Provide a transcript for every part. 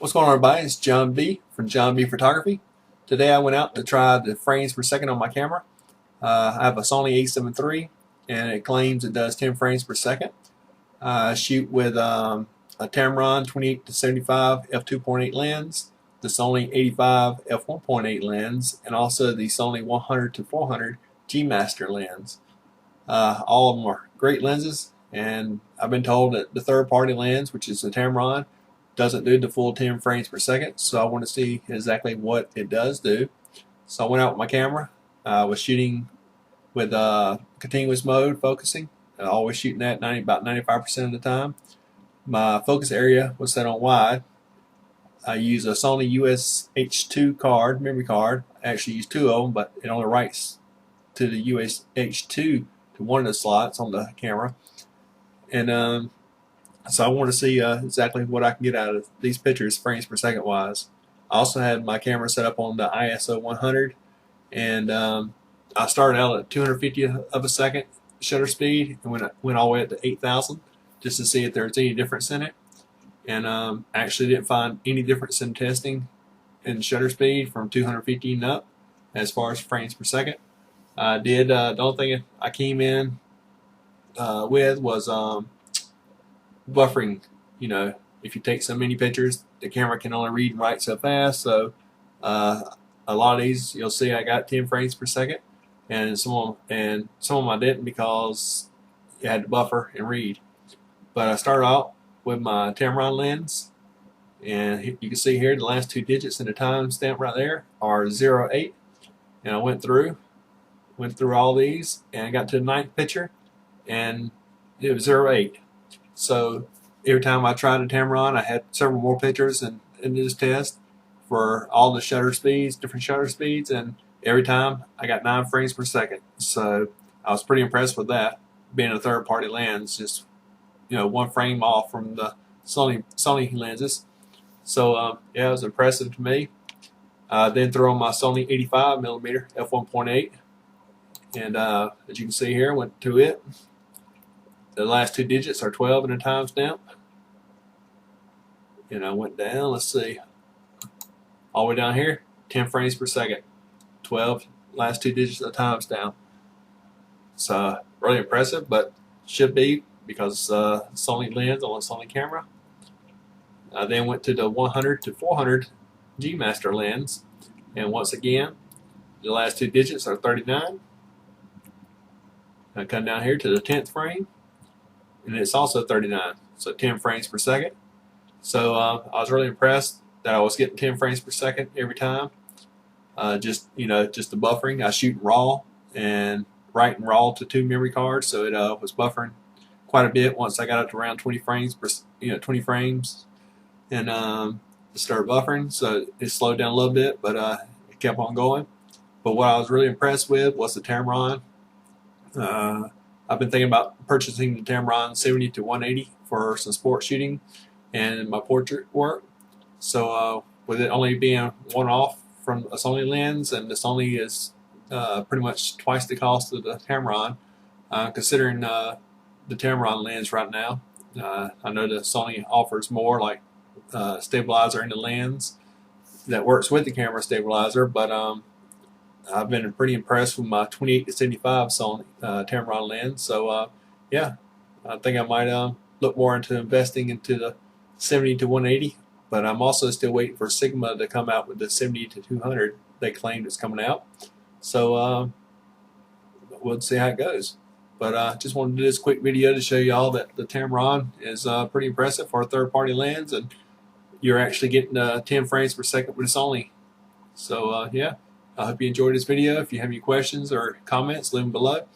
What's going on, everybody? It's John B from John B Photography. Today I went out to try the frames per second on my camera. I have a Sony A7III and it claims it does 10 frames per second. I shoot with a Tamron 28-75 f2.8 lens, the Sony 85 f1.8 lens, and also the Sony 100-400 G Master lens. All of them are great lenses, and I've been told that the third-party lens, which is the Tamron, doesn't do the full 10 frames per second, so I want to see exactly what it does do. So I went out with my camera. I was shooting with continuous mode focusing, always shooting at about 95% of the time. My focus area was set on wide. I use a Sony UHS-II memory card. I actually use two of them, but it only writes to the UHS-II to one of the slots on the camera. And so I want to see exactly what I can get out of these pictures frames per second wise. I also had my camera set up on the ISO 100, and I started out at 250 of a second shutter speed and went all the way up to 8,000 just to see if there was any difference in it. And actually didn't find any difference in testing in shutter speed from 250 and up as far as frames per second. I did the only thing I came in with was buffering. You know, if you take so many pictures, the camera can only read and write so fast. So a lot of these you'll see I got 10 frames per second, and some of them I didn't because you had to buffer and read. But I started out with my Tamron lens, and you can see here the last two digits in the time stamp right there are 08, and I went through all these and I got to the 9th picture and it was 08. So every time I tried a Tamron, I had several more pictures in this test for all the shutter speeds, different shutter speeds, and every time I got 9 frames per second. So I was pretty impressed with that, being a third-party lens, just one frame off from the Sony lenses. So yeah, it was impressive to me. Then throw on my Sony 85mm f1.8, and as you can see here, went to it. The last two digits are 12 in the timestamp. And I went down, let's see, all the way down here, 10 frames per second, 12 last two digits of the timestamp. So really impressive, but should be because Sony lens on a Sony camera. I then went to the 100-400 G Master lens, and once again, the last two digits are 39. I come down here to the 10th frame, and it's also 39, so 10 frames per second. So I was really impressed that I was getting 10 frames per second every time. Just the buffering. I shoot raw and write and raw to 2 memory cards, so it was buffering quite a bit once I got up to around 20 frames per 20 frames, and it started buffering, so it slowed down a little bit, but it kept on going. But what I was really impressed with was the Tamron. I've been thinking about purchasing the Tamron 70-180 for some sport shooting and my portrait work. So with it only being one off from a Sony lens, and the Sony is pretty much twice the cost of the Tamron, considering the Tamron lens right now. I know the Sony offers more, like stabilizer in the lens that works with the camera stabilizer, but I've been pretty impressed with my 28-75 Sony Tamron lens. So yeah, I think I might look more into investing into the 70-180, but I'm also still waiting for Sigma to come out with the 70-200 they claimed it's coming out. So we'll see how it goes. But just wanted to do this quick video to show you all that the Tamron is pretty impressive for a third-party lens, and you're actually getting 10 frames per second with a Sony. So yeah, I hope you enjoyed this video. If you have any questions or comments, leave them below,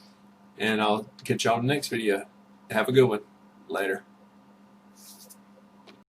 and I'll catch y'all in the next video. Have a good one. Later.